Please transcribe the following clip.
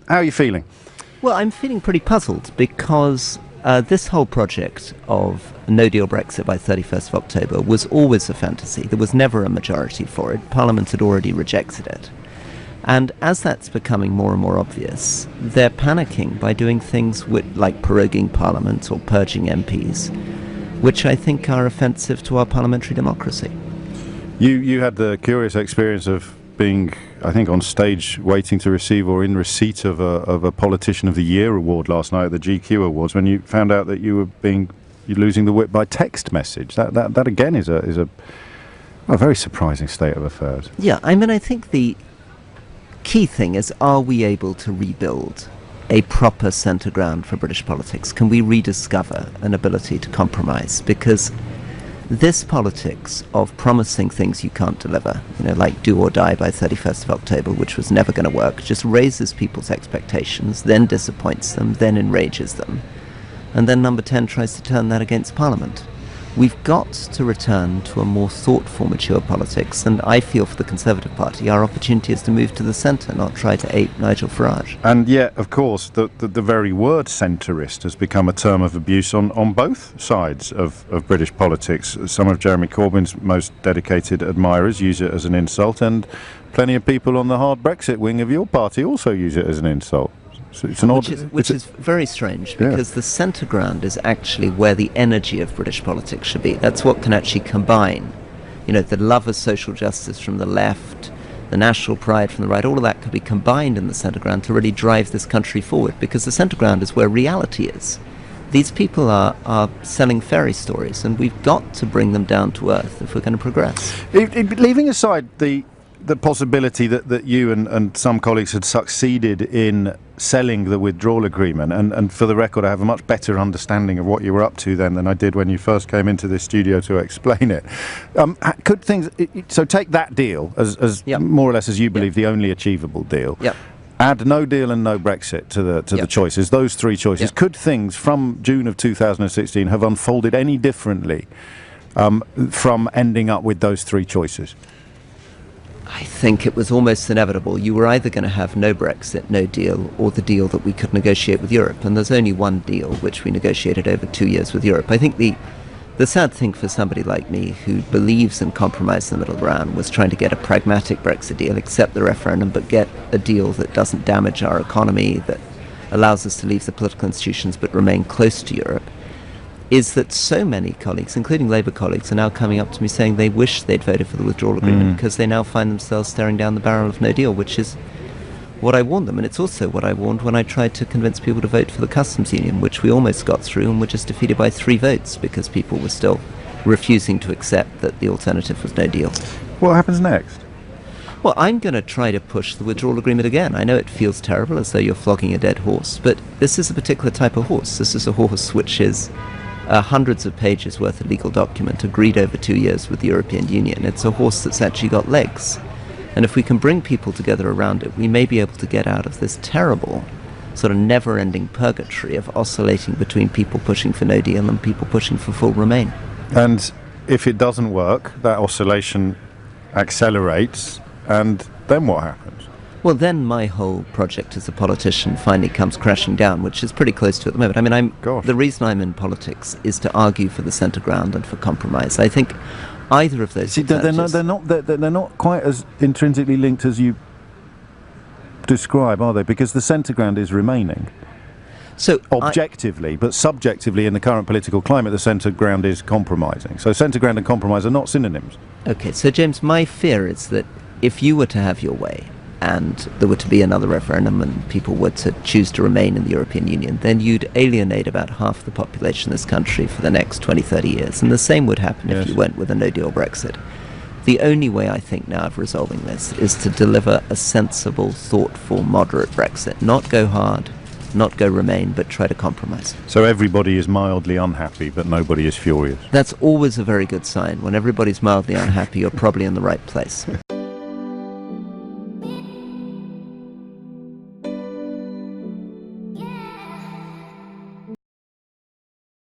How are you feeling? Well, I'm feeling pretty puzzled because this whole project of no-deal Brexit by 31st of October was always a fantasy. There was never a majority for it. Parliament had already rejected it. And as that's becoming more and more obvious, they're panicking by doing things like proroguing Parliament or purging MPs, which I think are offensive to our parliamentary democracy. You had the curious experience of being, I think, on stage waiting to receive or in receipt of a Politician of the Year award last night at the GQ Awards when you found out that you're losing the whip by text message. That again is a very surprising state of affairs. Yeah, I mean, I think the key thing is, are we able to rebuild a proper centre ground for British politics? Can we rediscover an ability to compromise? Because this politics of promising things you can't deliver, like do or die by 31st of October, which was never going to work, just raises people's expectations, then disappoints them, then enrages them. And then number 10 tries to turn that against Parliament. We've got to return to a more thoughtful, mature politics, and I feel for the Conservative Party our opportunity is to move to the centre, not try to ape Nigel Farage. And yet, of course, the very word centrist has become a term of abuse on both sides of British politics. Some of Jeremy Corbyn's most dedicated admirers use it as an insult, and plenty of people on the hard Brexit wing of your party also use it as an insult. So it's which is very strange, because the centre ground is actually where the energy of British politics should be. That's what can actually combine, the love of social justice from the left, the national pride from the right. All of that could be combined in the centre ground to really drive this country forward, because the centre ground is where reality is. These people are selling fairy stories, and we've got to bring them down to earth if we're going to progress. Leaving aside the possibility that you and some colleagues had succeeded in selling the withdrawal agreement, and for the record I have a much better understanding of what you were up to then than I did when you first came into this studio to explain it. Could things, so take that deal as more or less as you believe the only achievable deal, add no deal and no Brexit to the choices, those three choices, could things from June of 2016 have unfolded any differently from ending up with those three choices? I think it was almost inevitable. You were either going to have no Brexit, no deal, or the deal that we could negotiate with Europe. And there's only one deal, which we negotiated over 2 years with Europe. I think the sad thing for somebody like me who believes in compromise in the middle ground was trying to get a pragmatic Brexit deal, accept the referendum, but get a deal that doesn't damage our economy, that allows us to leave the political institutions but remain close to Europe, is that so many colleagues, including Labour colleagues, are now coming up to me saying they wish they'd voted for the withdrawal agreement because they now find themselves staring down the barrel of no deal, which is what I warned them. And it's also what I warned when I tried to convince people to vote for the customs union, which we almost got through and were just defeated by 3 votes because people were still refusing to accept that the alternative was no deal. What happens next? Well, I'm going to try to push the withdrawal agreement again. I know it feels terrible, as though you're flogging a dead horse, but this is a particular type of horse. This is a horse which is hundreds of pages worth of legal document agreed over 2 years with the European Union. It's a horse that's actually got legs. And if we can bring people together around it, we may be able to get out of this terrible sort of never-ending purgatory of oscillating between people pushing for no deal and people pushing for full Remain. And if it doesn't work, that oscillation accelerates, and then what happens? Well, then my whole project as a politician finally comes crashing down, which is pretty close to at the moment. I mean, the reason I'm in politics is to argue for the centre ground and for compromise. I think either of those. See, they're not quite as intrinsically linked as you describe, are they? Because the centre ground is remaining. So objectively, but subjectively, in the current political climate, the centre ground is compromising. So centre ground and compromise are not synonyms. Okay, so James, my fear is that if you were to have your way, and there were to be another referendum and people were to choose to remain in the European Union, then you'd alienate about half the population of this country for the next 20, 30 years. And the same would happen if you went with a no-deal Brexit. The only way I think now of resolving this is to deliver a sensible, thoughtful, moderate Brexit. Not go hard, not go Remain, but try to compromise. So everybody is mildly unhappy, but nobody is furious. That's always a very good sign. When everybody's mildly unhappy, you're probably in the right place.